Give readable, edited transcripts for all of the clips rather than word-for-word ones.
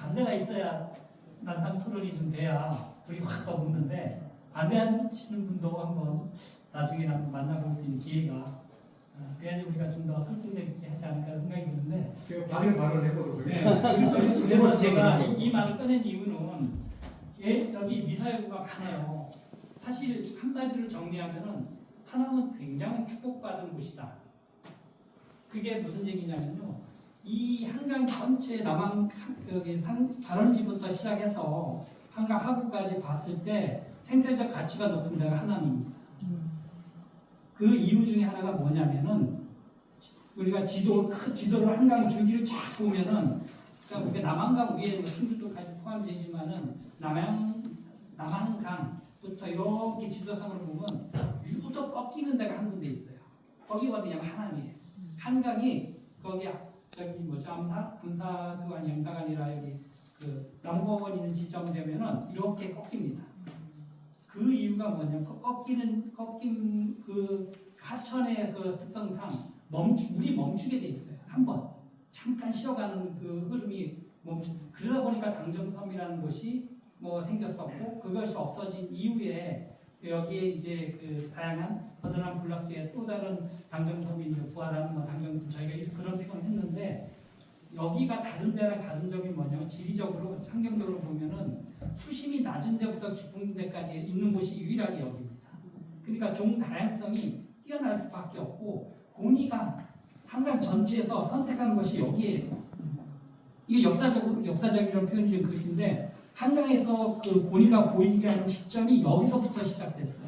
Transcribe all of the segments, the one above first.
반대가 있어야 난상 토론이 좀 돼야 불이 확 떠붙는데 반대하시는 분도 한번 나중에 한번 만나볼 수 있는 기회가 그래야지 우리가 좀 더 설득력 있게 하지 않을까 생각이 드는데 제가 발언을 해보도록 네, 하겠습니다. 그래서 제가 이 말을 꺼낸 이유는 여기 미사여구가 많아요. 사실 한마디로 정리하면은 하나는 굉장히 축복받은 곳이다. 그게 무슨 얘기냐면요. 이 한강 전체 남한 다른지부터 시작해서 한강 하구까지 봤을 때 생태적 가치가 높은 데가 하남입니다. 그 이유 중에 하나가 뭐냐면은 우리가 지도를 한강 줄기를 쫙 보면은 그러니까 우리가 남한강 위에 뭐 충주도까지 포함되지만은 남한강부터 이렇게 지도상으로 보면 유독 꺾이는 데가 한 군데 있어요. 거기가 어디냐면 하남이에요. 한강이 거기 저기 뭐죠 암사 그거 아니 영사가 아니라 여기 그 남공원 있는 지점 되면은 이렇게 꺾입니다. 그 이유가 뭐냐? 꺾인 그 하천의 그 특성상 물이 멈추게 돼 있어요. 한번 잠깐 쉬어가는 그 흐름이 그러다 보니까 당정섬이라는 곳이 뭐 생겼었고 그것이 없어진 이후에 여기에 이제 그 다양한 거대한 군락지에 또 다른 당정섬이 이제 부활하는 뭐 당정섬 저희가 그런 표현을 했는데 여기가 다른 데랑 다른 점이 뭐냐면 지리적으로 환경적으로 보면은 수심이 낮은 데부터 깊은 데까지 있는 곳이 유일하게 여기입니다. 그러니까 종 다양성이 뛰어날 수밖에 없고 고니가 한강 전체에서 선택한 것이 여기에요. 이게 역사적이라는 표현이 좀 그것인데 한강에서 그 고니가 보이게 하는 시점이 여기서부터 시작됐어요.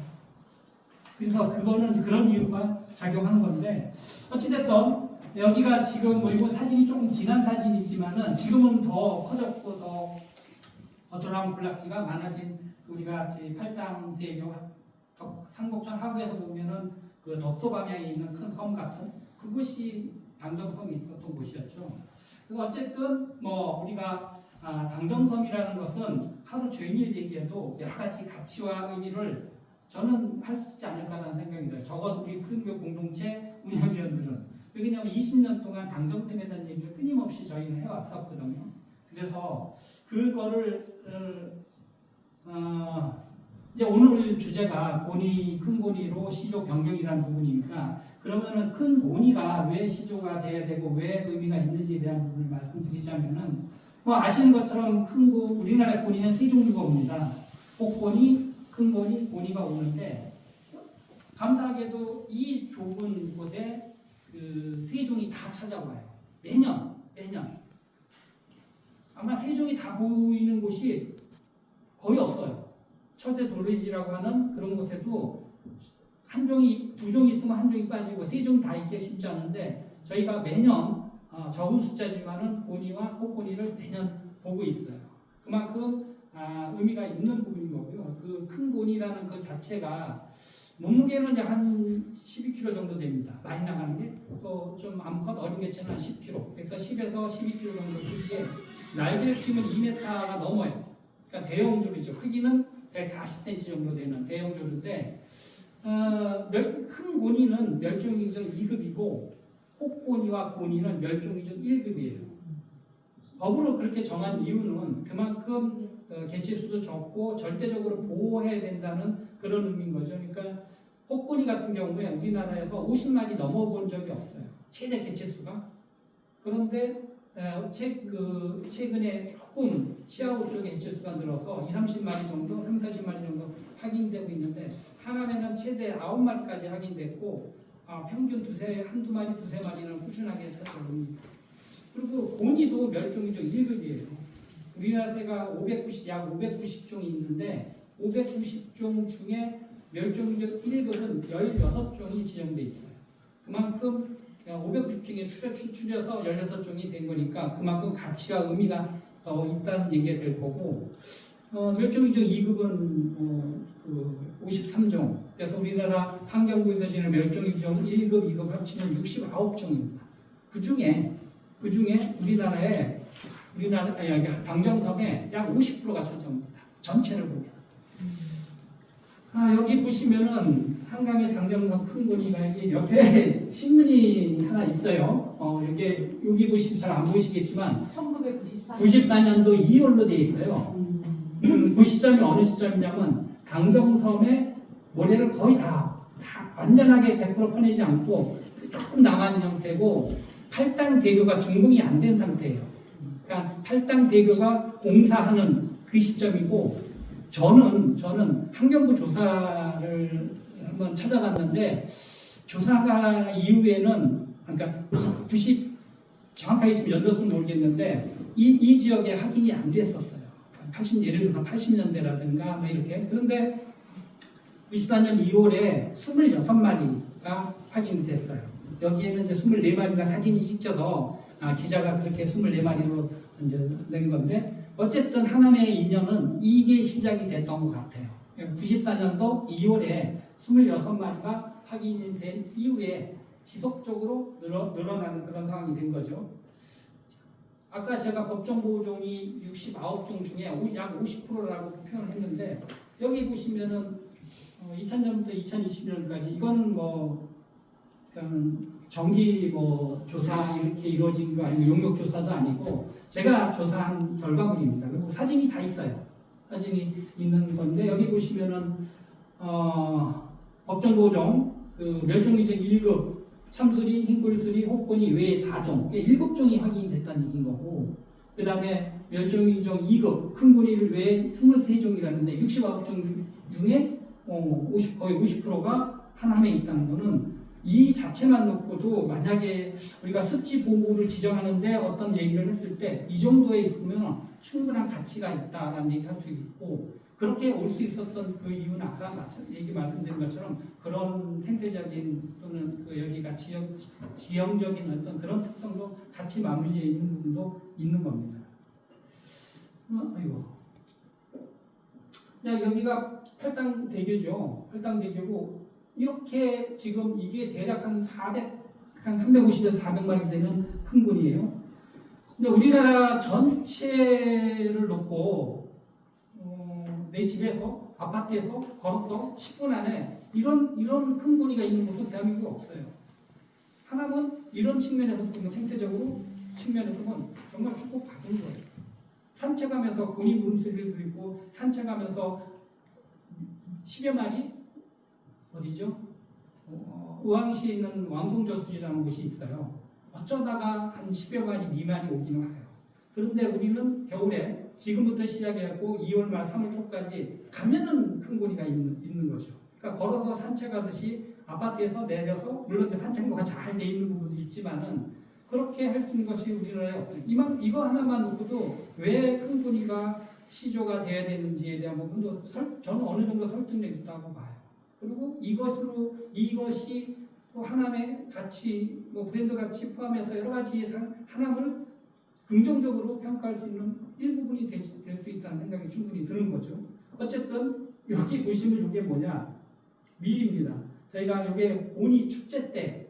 그래서 그거는 그런 이유가 작용하는 건데 어찌됐든 여기가 지금 뭐 이거 사진이 조금 지난 사진이지만은 지금은 더 커졌고 더 어떠한 군락지가 많아진 우리가 팔당대교 상곡천 하구에서 보면은 그 덕소 방향에 있는 큰 섬 같은 그곳이 당정섬이 있었던 곳이었죠. 그래서 어쨌든 뭐 우리가 당정섬이라는 것은 하루 종일 얘기해도 여러 가지 가치와 의미를 저는 할 수 있지 않을까라는 생각이 들어요. 적어도 우리 푸른교 공동체 운영위원들은 왜냐하면 20년 동안 당정섬에 대한 얘기를 끊임없이 저희는 해왔었거든요. 그래서 그거를 이제 오늘 주제가 고니, 큰 고니로 시조 변경이라는 부분이니까 그러면은 큰 고니가 왜 시조가 돼야 되고 왜 의미가 있는지에 대한 부분을 말씀드리자면은 뭐 아시는 것처럼 우리나라 고니는 세 종류가 옵니다. 혹고니, 큰 고니, 고니가 오는데 감사하게도 이 좁은 곳에 그 세종이 다 찾아와요. 매년 아마 세종이 다 보이는 곳이 거의 없어요. 처제 도래지라고 하는 그런 곳에도 두 종이 있으면 한 종이 빠지고 세 종 다 있기 쉽지 않은데 저희가 매년 적은 숫자지만은 고니와 혹고니를 매년 보고 있어요. 그만큼 의미가 있는 부분인 거고요. 그 큰 고니라는 그 자체가 몸무게는 이제 한 12kg 정도 됩니다. 많이 나가는 게 또 좀 암컷 어린 개체는 한 10kg. 그러니까 10에서 12kg 정도 크기에 날개를 피면 2m가 넘어요. 그러니까 대형조류죠. 크기는 140cm 정도 되는 대형조류인데 큰 고니는 멸종위기종 2급이고 혹고니와 고니는 멸종위기종 1급이에요. 법으로 그렇게 정한 이유는 그만큼 개체수도 적고 절대적으로 보호해야 된다는 그런 의미인 거죠. 그러니까 혹고니 같은 경우에 우리나라에서 50마리 넘어본 적이 없어요. 최대 개체수가. 그런데 최근에 조금 시아호 쪽의 개체수가 늘어서 30마리 정도, 40마리 정도 확인되고 있는데 하남에는 최대 9마리까지 확인됐고 평균 한두 마리, 두세 마리는 꾸준하게 찾아옵니다. 그리고 고니도 멸종위종 1급이에요. 우리나라 새가 약 590종이 있는데 590종 중에 멸종위종 1급은 16종이 지정돼 있어요. 그만큼 590종에 추려서 16종이 된 거니까 그만큼 가치와 의미가 더 있다는 얘기가 될 거고 멸종위종 2급은 53종. 그래서 우리나라 환경부에서 지는 멸종위종 1급, 2급 합치면 69종입니다. 그 중에 우리나라에 당정섬에 약 50%가 차지합니다. 전체를 보면. 여기 보시면은 한강의 당정성 큰 고니가 이게 옆에 신문이 하나 있어요. 여기 보시면 잘 안 보시겠지만 94년도 2월로 돼 있어요. 그 시점이 어느 시점이냐면 당정섬의 모래를 거의 다 완전하게 100% 퍼내지 않고 조금 남은 형태고 팔당대교가 준공이 안 된 상태예요. 그러니까 팔당대교가 공사하는 그 시점이고 저는 환경부 조사를 한번 찾아봤는데 조사가 이후에는 그러니까 90 정확하게 지금 연도는 모르겠는데 이 지역에 확인이 안 됐었어요. 예를 들어서 80년대라든가 뭐 이렇게. 그런데 94년 2월에 26마리가 확인됐어요. 여기에는 이제 24마리가 사진이 찍혀서 기자가 그렇게 24마리로 이제 낸 건데 어쨌든 하남의 인연은 이게 시작이 됐던 것 같아요. 94년도 2월에 26마리가 확인이 된 이후에 지속적으로 늘어나는 그런 상황이 된 거죠. 아까 제가 법정보호종이 69종 중에 약 50%라고 표현을 했는데 여기 보시면은 2000년부터 2020년까지 이거는 뭐 그냥 정기 뭐 조사 이렇게 이루어진 거 아니고 용역 조사도 아니고 제가 조사한 결과물입니다. 그리고 사진이 다 있어요. 사진이 있는 건데 여기 보시면은 법정보호종 그 멸종위생 1급 참수리, 흰꼬리수리, 혹건이 외에 4종, 7종이 확인이 됐다는 얘기인 거고 그 다음에 멸종위종 2급 큰고리를 외에 23종이라는데 69종 중에 거의 50%가 하남에 있다는 거는 이 자체만 놓고도 만약에 우리가 습지 보호를 지정하는데 어떤 얘기를 했을 때 이 정도에 있으면 충분한 가치가 있다라는 얘기를 할 수 있고 그렇게 올 수 있었던 그 이유는 아까 말씀드린 것처럼 그런 생태적인 또는 그 여기가 지형적인 어떤 그런 특성도 같이 맞물려 있는 부분도 있는 겁니다. 여기가 팔당대교죠. 팔당대교고 이렇게 지금 이게 대략 한 350에서 400마리 되는 큰 곤이에요. 근데 우리나라 전체를 놓고 내 집에서 아파트에서 걸어서 10분 안에 이런 큰 고니가 있는 곳은 대한민국에 없어요. 하나는 이런 측면에서 보면 생태적으로 측면에서 보면 정말 축복받은 거예요. 산책하면서 고니 물음소리를 들고 산책하면서 10여 마리 어디죠? 의왕시에 있는 왕송저수지라는 곳이 있어요. 어쩌다가 한 10여 마리 미만이 오기는 해요. 그런데 우리는 겨울에 지금부터 시작해갖고 2월 말 3월 초까지 가면은 큰 고니가 있는 거죠. 그러니까 걸어서 산책하듯이 아파트에서 내려서 물론 산책로가 잘 돼 있는 부분도 있지만은 그렇게 할 수 있는 것이 우리나라에 없어요. 이거 하나만 놓고도 왜 큰 고니가 시조가 돼야 되는지에 대한 부분도 저는 어느 정도 설득력 있다고 봐요. 그리고 이것이 또 하나의 가치, 뭐 브랜드 가치 포함해서 여러 가지 하나를 긍정적으로 평가할 수 있는 일부분이 될 수 있다는 생각이 충분히 드는 거죠. 어쨌든 여기 보시면 이게 뭐냐? 밀입니다. 저희가 이게 고니 축제 때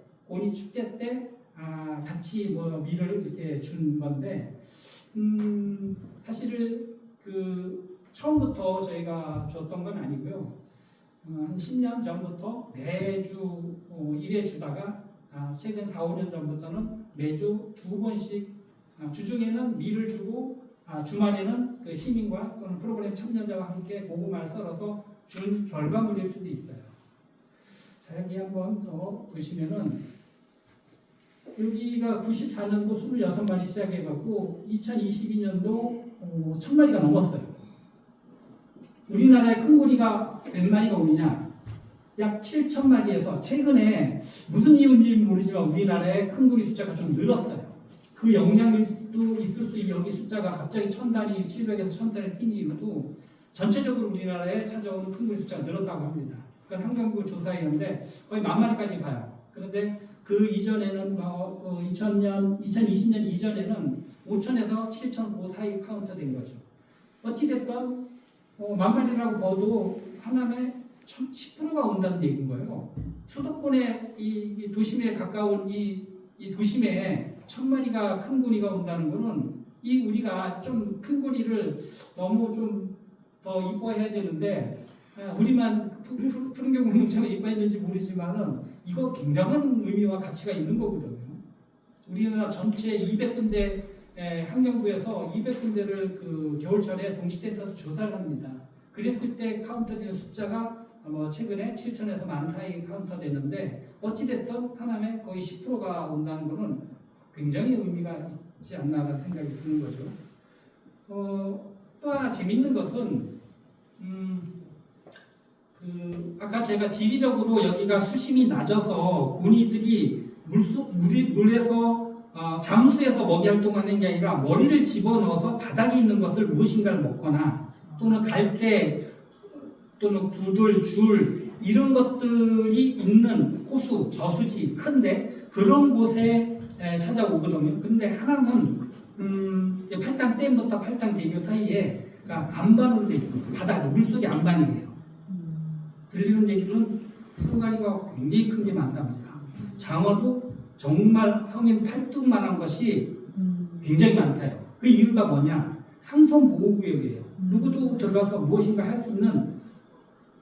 같이 뭐 밀을 이렇게 준 건데 사실은 그 처음부터 저희가 줬던 건 아니고요. 한 10년 전부터 매주 1회 주다가 최근 4, 5년 전부터는 매주 2번씩 주중에는 밀을 주고 주말에는 그 시민과 또는 프로그램 참여자와 함께 고구마를 썰어서 준 결과물일 수도 있어요. 자, 여기 한번 더 보시면은 여기가 94년도 26마리 시작해갖고 2022년도 1000마리가 넘었어요. 우리나라의 큰 고니가 몇 마리가 오느냐? 약 7,000마리에서 최근에 무슨 이유인지 모르지만 우리나라의 큰 고니 숫자가 좀 늘었어요. 그 영향도 있을 수 있는 여기 숫자가 갑자기 1000단위, 700에서 1000단위 뛴 이유도 전체적으로 우리나라에 찾아온 큰 고니 숫자가 늘었다고 합니다. 그건 환경부 조사였는데 거의 10,000마리까지 가요. 그런데 그 이전에는 2020년 이전에는 5,000에서 7,000 그 사이 카운트된 거죠. 어찌됐건 10,000마리라고 봐도 하남에 10%가 온다는 얘기인 거예요. 수도권의 이 도심에 가까운 이 도심에 1000마리가 큰 고니가 온다는 거는 우리가 좀 큰 고니를 너무 좀 더 이뻐해야 되는데 우리만 푸른경 공동체가 이뻐 있는지 모르지만은 이거 굉장한 의미와 가치가 있는 거거든요. 우리나라 전체 200군데 환경부에서 200군데를 그 겨울철에 동시대에서 조사를 합니다. 그랬을 때 카운터되는 숫자가 최근에 7천에서 10,000 사이 카운터되는데 어찌됐든 하남에 거의 10%가 온다는 것은 굉장히 의미가 있지 않나라는 생각이 드는 거죠. 또 하나 재밌는 것은 아까 제가 지리적으로 여기가 수심이 낮아서 고니들이 물에서 잠수해서 먹이 활동하는 게 아니라 머리를 집어넣어서 바닥에 있는 것을 무엇인가를 먹거나 또는 갈대 또는 구들, 줄 이런 것들이 있는 호수, 저수지 큰데 그런 곳에 찾아오거든요. 근데 하나는 팔당댐부터 팔당대교 사이에 그러니까 안반으로 되어 있습니다. 바닥에 물속에 안반이에요. 들리는 얘기는 수가리가 굉장히 큰 게 많답니다. 장어도 정말 성인 팔뚝만한 것이 굉장히 많다요. 그 이유가 뭐냐? 상선보호구역이에요. 누구도 들어가서 무엇인가 할 수 있는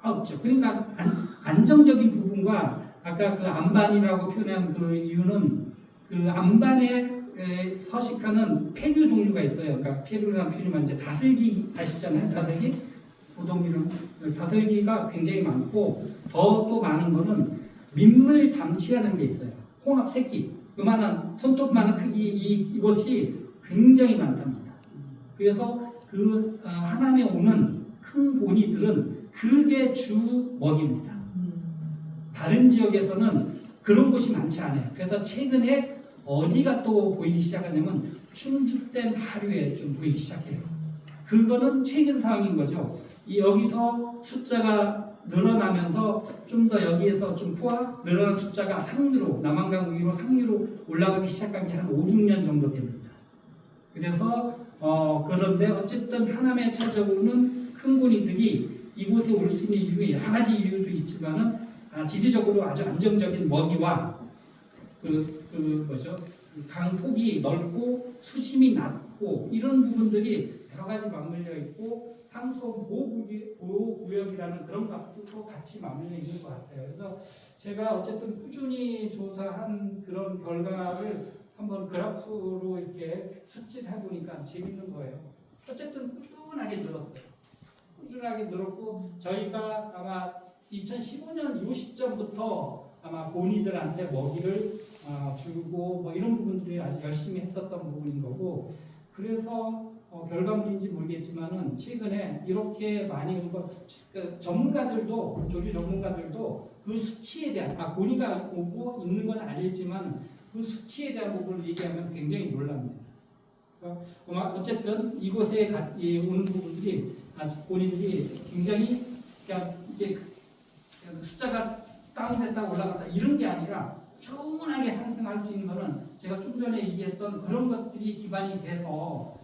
없죠. 그러니까 안정적인 부분과 아까 그 안반이라고 표현한 그 이유는 그 안반에 서식하는 폐류 종류가 있어요. 그러니까 폐류라는 표현이면 이제 다슬기 아시잖아요. 다슬기 고동이는 다슬기가 굉장히 많고 더 또 많은 거는 민물 담치라는 게 있어요. 홍합 새끼 그만한 손톱만한 크기 이것이 굉장히 많답니다. 그래서 그 하남에 오는 큰 고니들은 그게 주 먹입니다. 다른 지역에서는 그런 곳이 많지 않아요. 그래서 최근에 어디가 또 보이기 시작하냐면 충주댐 하류에 좀 보이기 시작해요. 그거는 최근 상황인 거죠. 여기서 숫자가 늘어나면서 좀 더 여기에서 좀 늘어난 숫자가 상류로 남한강 위로 상류로 올라가기 시작한 게 한 5, 6년 정도 됩니다. 그래서 그런데 어쨌든 하남에 찾아오는 큰 고니들이 이곳에 올 수 있는 이유 여러 가지 이유도 있지만은 지리적으로 아주 안정적인 먹이와 강 폭이 넓고 수심이 낮고 이런 부분들이 여러 가지 맞물려 있고 상수원 보호구역이라는 그런 것도 같이 맞물려 있는 것 같아요. 그래서 제가 어쨌든 꾸준히 조사한 그런 결과를 한번 그래프로 이렇게 수치를 해보니까 재밌는 거예요. 어쨌든 꾸준하게 늘었어요. 꾸준하게 늘었고 저희가 아마 2015년 이 시점부터 아마 고니들한테 먹이를 주고 뭐 이런 부분들이 아주 열심히 했었던 부분인 거고 그래서 결과물인지 모르겠지만은 최근에 이렇게 많이 전문가들도 조류 전문가들도 그 수치에 대한 고니가 오고 있는 건 알겠지만 그 수치에 대한 부분을 얘기하면 굉장히 놀랍니다. 어쨌든 이곳에 오는 부분들이 고니들이 굉장히 이게 숫자가 다운됐다 올라갔다 이런 게 아니라 충분하게 상승할 수 있는 것은 제가 좀 전에 얘기했던 그런 것들이 기반이 돼서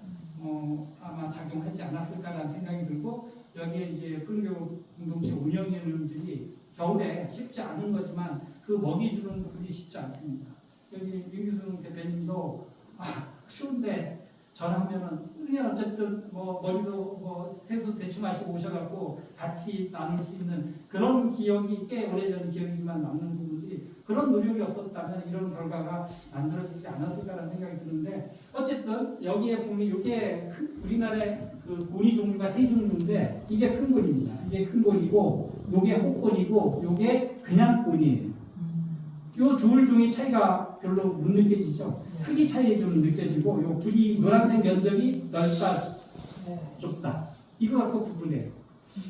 아마 작용하지 않았을까라는 생각이 들고 여기에 이제 푸른교 공동체 운영위원들이 겨울에 쉽지 않은 거지만 그 먹이 주는 부분이 쉽지 않습니다. 여기 윤규승 대표님도 추운데 전하면은 어쨌든 머리도 세수 대충 하시고 오셔갖고 같이 나눌 수 있는 그런 기억이 꽤 오래전 기억이지만 남는 부분들이 그런 노력이 없었다면 이런 결과가 만들어지지 않았을까라는 생각이 드는데 어쨌든 여기에 보면 이게 우리나라의 그 고니 종류가 세 종류인데 이게 큰 고니입니다. 이게 큰 고니고 이게 혹고니고 이게 그냥 고니예요. 이 두 종의 차이가 별로 못 느껴지죠. 크기 차이 좀 느껴지고 요 불이 노란색 면적이 넓다 좁다 이거 갖고 구분해요.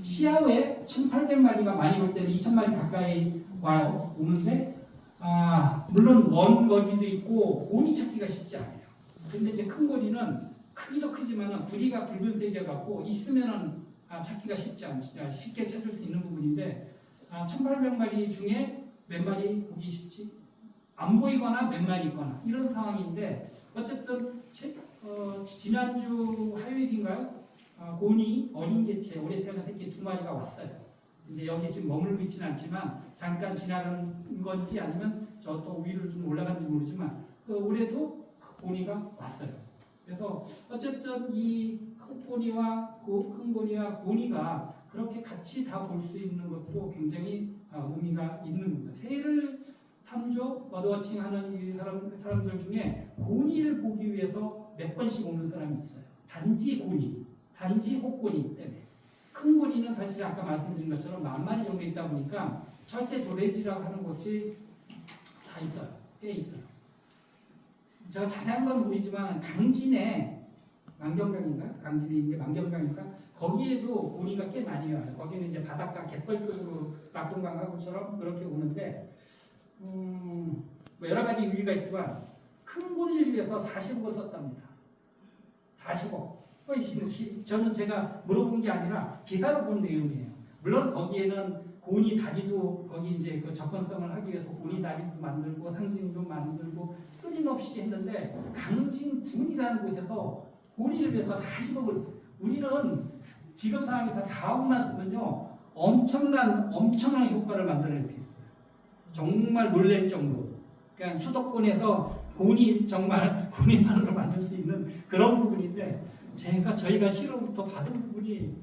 시야에 1,800마리가 많이 올 때는 2,000마리 가까이 오는데 물론 먼 거리도 있고 고니 찾기가 쉽지 않아요. 근데 이제 큰 고니는 크기도 크지만은 부리가 붉은색이어 갖고 있으면은 찾기가 쉽게 찾을 수 있는 부분인데 1,800마리 중에 몇 마리 보기 쉽지 안 보이거나 몇 마리 있거나 이런 상황인데 어쨌든 지난주 화요일인가요? 고니 어린 개체 올해 태어난 새끼 2마리가 왔어요. 근데 여기 지금 머물고 있지는 않지만 잠깐 지나간 건지 아니면 저 또 위로 좀 올라간지 모르지만 올해도 고니가 왔어요. 그래서 어쨌든 이 큰 고니와 고니가 그렇게 같이 다 볼 수 있는 것도 굉장히 의미가 있는 겁니다. 새를 탐조, 버드워칭하는 이 사람들 중에 고니를 보기 위해서 몇 번씩 오는 사람이 있어요. 단지 고니, 단지 혹고니 때문에. 큰 고니는 사실 아까 말씀드린 것처럼 10,000마리 정도 있다 보니까 절대 도래지라고 하는 곳이 다 있어요. 꽤 있어요. 제가 자세한 건 모르지만 강진에 만경강인가? 강진이 만경강인가? 거기에도 고니가 꽤 많이 와요. 거기는 이제 바닷가 갯벌 쪽으로 낙동강하고처럼 그렇게 오는데 뭐 여러 가지 이유가 있지만 큰 고니를 위해서 40억을 썼답니다. 40억. 저는 제가 물어본 게 아니라 기사로 본 내용이에요. 물론 거기에는 고니 다리도 거기 이제 그 접근성을 하기 위해서 고니 다리도 만들고 상징도 만들고 끊임없이 했는데 강진군이라는 곳에서 고니를 위해서 40억을 우리는 지금 상황에서 4억만 쓰면요 엄청난 효과를 만들어낼 수 있어요. 정말 놀랄 정도로. 그냥 수도권에서 정말 고니만으로 만들 수 있는 그런 부분인데 저희가 시로부터 받은 부분이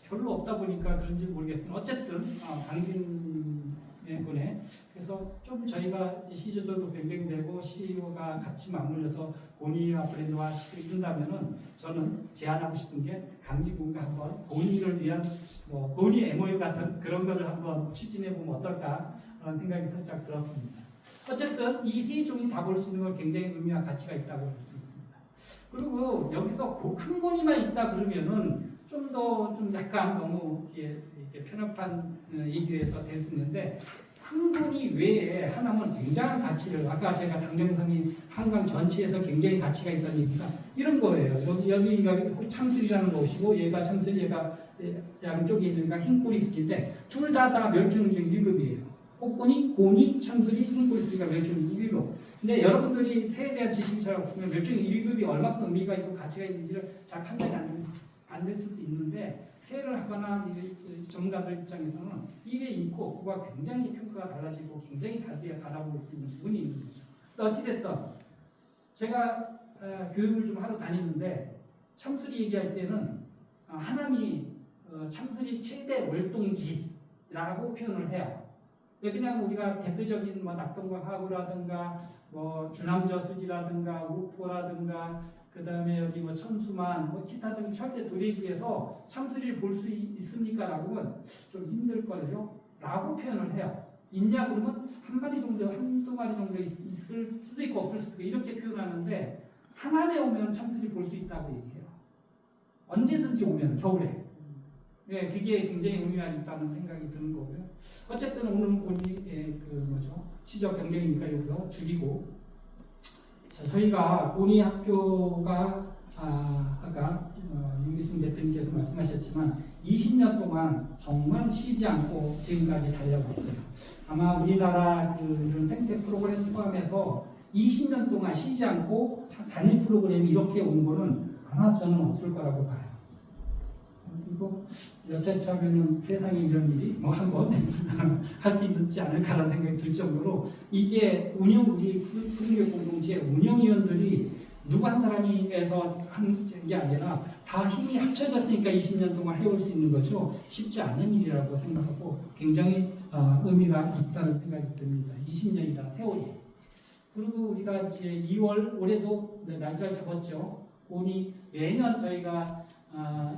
별로 없다 보니까 그런지 모르겠지만 어쨌든 강진군에 그래서 좀 저희가 시주들도 변경되고 CEO가 같이 맞물려서 고니와 브랜드화 시킨다면은 저는 제안하고 싶은 게 강진군과 한번 고니를 위한 고니 MOU 같은 그런 거를 한번 추진해 보면 어떨까라는 생각이 살짝 들었습니다. 어쨌든 이 세 종이 다 볼 수 있는 건 굉장히 의미와 가치가 있다고 볼 수 있습니다. 그리고 여기서 큰 고니만 있다 그러면은 좀 약간 너무 이렇게 편협한 얘기에서 될 수 있는데 큰 고니 외에 하나는 굉장한 가치를 아까 제가 당정성이 한강 전체에서 굉장히 가치가 있다는 얘기가 이런 거예요. 여기가 창술이라는 것이고 얘가 창술 얘가 양쪽에 있는가 흰꼬리 숲인데 둘 다 멸종위종 1급이에요. 혹고니, 고니, 창술이, 흰꼬리 숲이가 멸종위종 1급. 근데 여러분들이 새에 대한 지식이 잘 없으면 멸종위종 1급이 얼마큼 의미가 있고 가치가 있는지를 잘 판단이 안 될 수도 있는데 새를 하거나 전문가들 입장에서는 이게 있고 그와 굉장히 평가가 달라지고 굉장히 다르게 바라볼 수 있는 부분이 있는 거죠. 어찌됐든 제가 교육을 좀 하러 다니는데 참수리 얘기할 때는 하남이 참수리 최대 월동지라고 표현을 해요. 그냥 우리가 대표적인 낙동강하구라든가 주남저수지라든가 우포라든가 그 다음에 여기 천수만 기타 등 절대 도래지에서 참수리를 볼 수 있습니까? 라고는 좀 힘들 거예요. 라고 표현을 해요. 있냐 그러면 한 마리 정도, 한두 마리 정도 있을 수도 있고 없을 수도 있고 이렇게 표현하는데 하남에 오면 참수리 볼 수 있다고 얘기해요. 언제든지 오면 겨울에. 네, 그게 굉장히 의미가 있다는 생각이 드는 거고요. 어쨌든 오늘 고니 시적 변경이니까 여기서 줄이고 저희가 고니 학교가 아까 윤기순 대표님께서 말씀하셨지만 20년 동안 정말 쉬지 않고 지금까지 달려왔어요. 아마 우리나라 이런 생태 프로그램 포함해서 20년 동안 쉬지 않고 단일 프로그램이 이렇게 온 거는 아마 저는 없을 거라고 봐요. 그리고 여차하면 세상에 이런 일이 한번 할 수 있지 않을까라는 생각이 들 정도로 이게 우리 푸른교육 공동체 운영위원들이 누구 한 사람이 해서 하는 게 아니라 다 힘이 합쳐졌으니까 20년 동안 해올 수 있는 거죠. 쉽지 않은 일이라고 생각하고 굉장히 의미가 있다는 생각이 듭니다. 20년이다 세월이. 그리고 우리가 이제 2월 올해도 날짜를 잡았죠. 고니 매년 저희가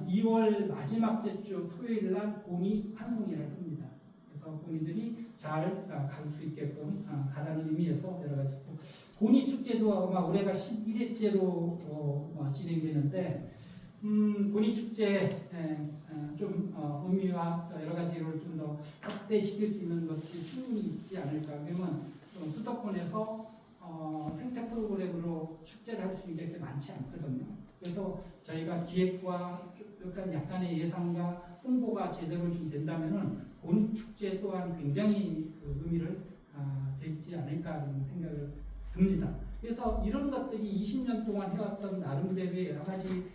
2월 마지막 주 토요일 날 고니 환송회를 합니다. 그래서 고니들이 잘 갈 수 있게끔 가라는 의미에서 여러 가지 고니 축제도 아마 올해가 11회째로 진행되는데 고니 축제 좀 의미와 여러 가지를 좀 더 확대시킬 수 있는 것이 충분히 있지 않을까. 그러면 수도권에서 생태 프로그램으로 축제를 할 수 있는 게 많지 않거든요. 그래서 저희가 기획과 약간의 예상과 홍보가 제대로 좀 된다면은 고니 축제 또한 굉장히 의미를 되지 않을까라는 생각을 듭니다. 그래서 이런 것들이 20년 동안 해왔던 나름대로의 여러 가지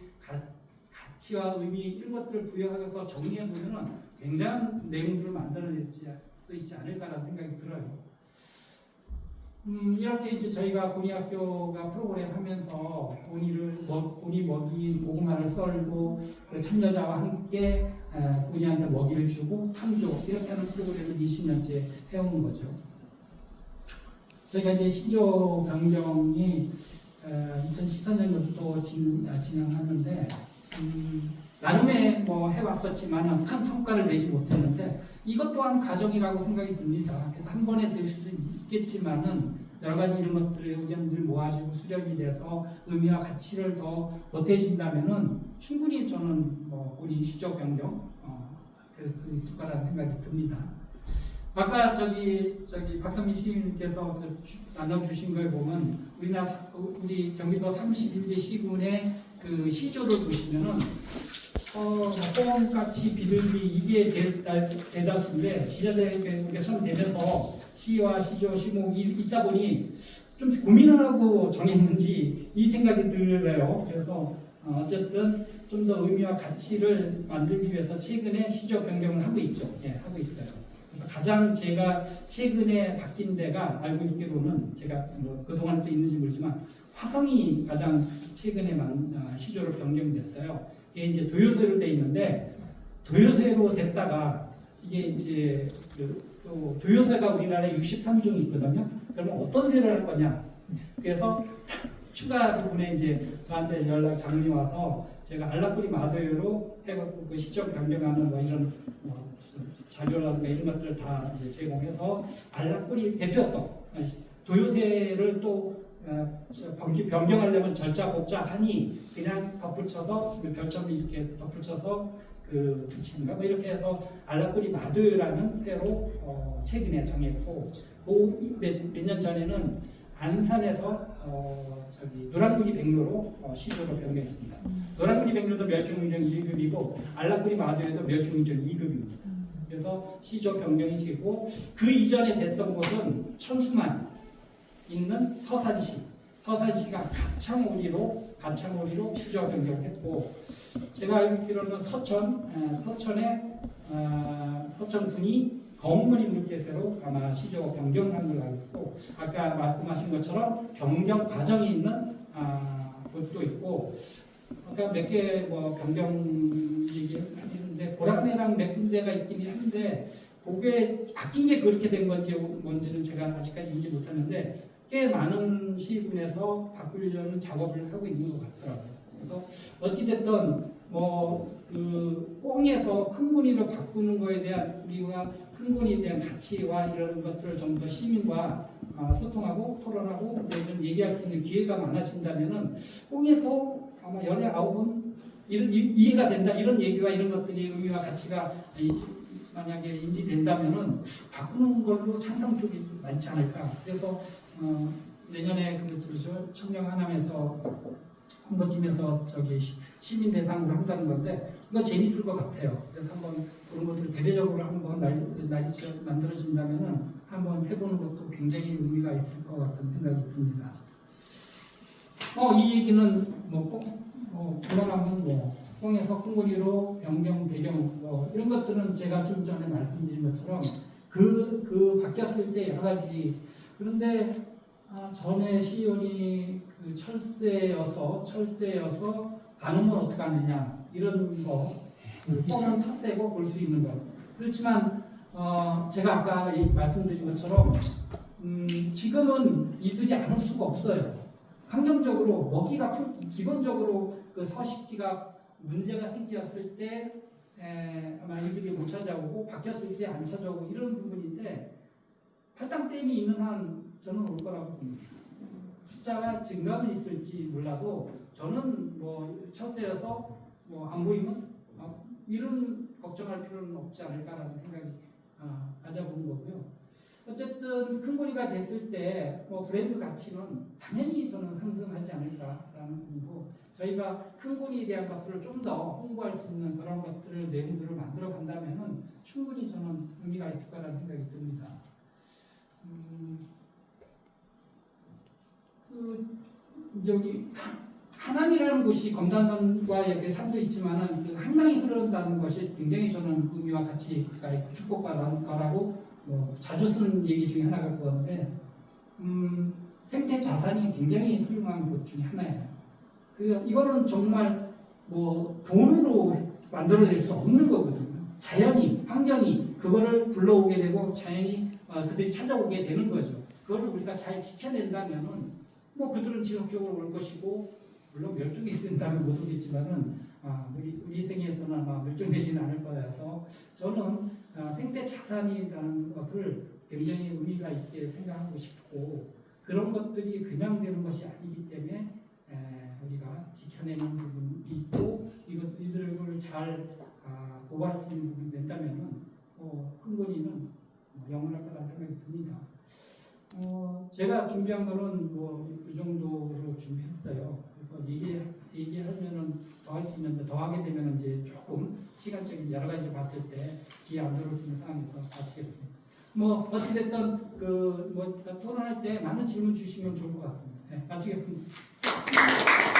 가치와 의미 이런 것들을 부여하여서 정리해 보면은 굉장한 내용들을 만들어낼 수 있지 않을까라는 생각이 들어요. 이렇게 이제 저희가 고니학교가 프로그램 하면서 고니 먹인 고구마를 썰고 그 참여자와 함께 고니한테 먹이를 주고 탐조 이렇게 하는 프로그램을 20년째 해오는 거죠. 저희가 이제 시조 변경이 2014년부터 진행하는데 나름의 뭐 해왔었지만 큰 성과를 내지 못했는데 이것 또한 과정이라고 생각이 듭니다. 그래서 한 번에 될 수도 있겠지만은 여러 가지 이런 것들의 의견들 모아지고 수렴이 돼서 의미와 가치를 더 보태진다면은 충분히 저는 우리 시적 변경 그럴 수 있을 거라는 생각이 듭니다. 아까 저기 박선미 시인님께서 나눠주신 걸 보면 우리 경기도 31개 시군의 그 시조를 보시면은 뽕같이 비둘기 이게 대다수인데 지자체가 처음 되면서 시와 시조, 시목이 있다 보니 좀 고민을 하고 정했는지 이 생각이 들어요. 그래서 어쨌든 좀 더 의미와 가치를 만들기 위해서 최근에 시조 변경을 하고 있죠. 예, 하고 있어요. 가장 제가 최근에 바뀐 데가 알고 있기로는 제가 뭐 그동안 또 있는지 모르지만 화성이 가장 최근에 시조로 변경됐어요. 이게 이제 도요새로 돼 있는데 도요새로 됐다가 이게 이제 도요새가 우리나라에 63종이 있거든요. 그러면 어떤 데를 할 거냐? 그래서 추가 부분에 이제 저한테 장문이 와서 제가 알라뿌리 마도요로 해갖고 그 시적 변경하는 뭐 이런 자료라든가 이런 것들을 다 이제 제공해서 알라뿌리 대표성 도요새를 또 변경하려면 절차 복잡하니 그냥 덧붙여서 별점을 이렇게 덧붙여서 그 붙인가 뭐 이렇게 해서 알라뿌리 마도요라는 새로 최근에 정했고 몇 년 전에는 안산에서 노란구리 백로로 시조로 변경했습니다. 노란구리 백로도 멸종위종 1급이고 알라뿌리 마도요도 멸종위종 2급입니다. 그래서 시조 변경이 되고 그 이전에 됐던 곳은 천수만 있는 서산시가 가창오리로 시조 변경했고 제가 알기로는 서천군이 검은머리 물개새로 아마 시조 변경한 걸로 알고 있고 아까 말씀하신 것처럼 변경 과정이 있는 곳도 있고 아까 몇 개 변경 얘기했는데 보라매랑 몇 군데가 있긴 한데 그게 바뀐 게 그렇게 된 건지 뭔지는 제가 아직까지 인지 못했는데 꽤 많은 시군에서 바꾸려는 작업을 하고 있는 것 같더라고요. 그래서 어찌됐든 그 꽁에서 큰 군이로 바꾸는 거에 대한 우리가 큰 군에 대한 가치와 이런 것들을 좀 더 시민과 소통하고 토론하고 이런 얘기할 수 있는 기회가 많아진다면은 꽁에서 아마 연애 아홉은 이해가 된다 이런 얘기와 이런 것들이 의미와 가치가 만약에 인지된다면은 바꾸는 걸로 찬성 쪽이 많지 않을까. 그래서 내년에 그 청령 하남에서 홍보팀에서 시민 대상으로 한다는 건데 이거 재밌을 것 같아요. 그래서 한번 그런 것들을 대대적으로 한번 날이 만들어진다면은 한번 해보는 것도 굉장히 의미가 있을 것 같은 생각이 듭니다. 이 얘기는 그만하면 꽁에서 콩고리로 변경 배경 이런 것들은 제가 좀 전에 말씀드린 것처럼 그 바뀌었을 때 여러 가지 그런데 전에 시의원이 그 철새여서 반응을 어떻게 하느냐 이런 거 뻥은 텃세고 볼 수 있는 거 그렇지만 제가 아까 말씀드린 것처럼 지금은 이들이 안 올 수가 없어요. 환경적으로 먹이가 기본적으로 그 서식지가 문제가 생겼을 때 아마 이들이 못 찾아오고 바뀌었을 때 안 찾아오고 이런 부분인데 팔당댐이 있는 한 저는 올 거라고 봅니다. 숫자가 증가는 있을지 몰라도 저는 첫째여서 안 보이면 이런 걱정할 필요는 없지 않을까라는 생각이 가져보는 거고요. 어쨌든 큰 고리가 됐을 때 브랜드 가치는 당연히 저는 상승하지 않을까라는 부분이고 저희가 큰 고리에 대한 것들을 좀 더 홍보할 수 있는 그런 것들을 내용들을 만들어 간다면은 충분히 저는 의미가 있을 거라는 생각이 듭니다. 여기 하남이라는 곳이 검단관과 이렇게 산도 있지만은 그 한강이 흐른다는 것이 굉장히 저는 의미와 가치가 있고 축복받는 거라고 자주 쓰는 얘기 중에 하나가 그건데 생태 자산이 굉장히 훌륭한 것 중에 하나예요. 이거는 정말 뭐 돈으로 만들어낼 수 없는 거거든요. 자연이, 환경이 그거를 불러오게 되고 자연이 그들이 찾아오게 되는 거죠. 그거를 우리가 잘 지켜낸다면은 뭐 그들은 지속적으로 올 것이고 물론 멸종이 된다면 못 오겠지만은 우리 생에서는 아마 멸종되지는 않을 거라서 저는 생태 자산이라는 것을 굉장히 의미가 있게 생각하고 싶고 그런 것들이 그냥 되는 것이 아니기 때문에 우리가 지켜내는 부분이 있고 이들을 잘 보호할 수 있는 부분이 된다면은 큰 권위는 영원할 거라는 생각이 듭니다. 제가 준비한 거는 이 정도로 준비했어요. 그래서 얘기하면은 더 할 수 있는데 더 하게 되면 이제 조금 시간적인 여러 가지 봤을 때 기회 안 들어올 수 있는 상황에서 마치겠습니다. 어찌됐든 토론할 때 많은 질문 주시면 좋을 것 같습니다. 네, 마치겠습니다.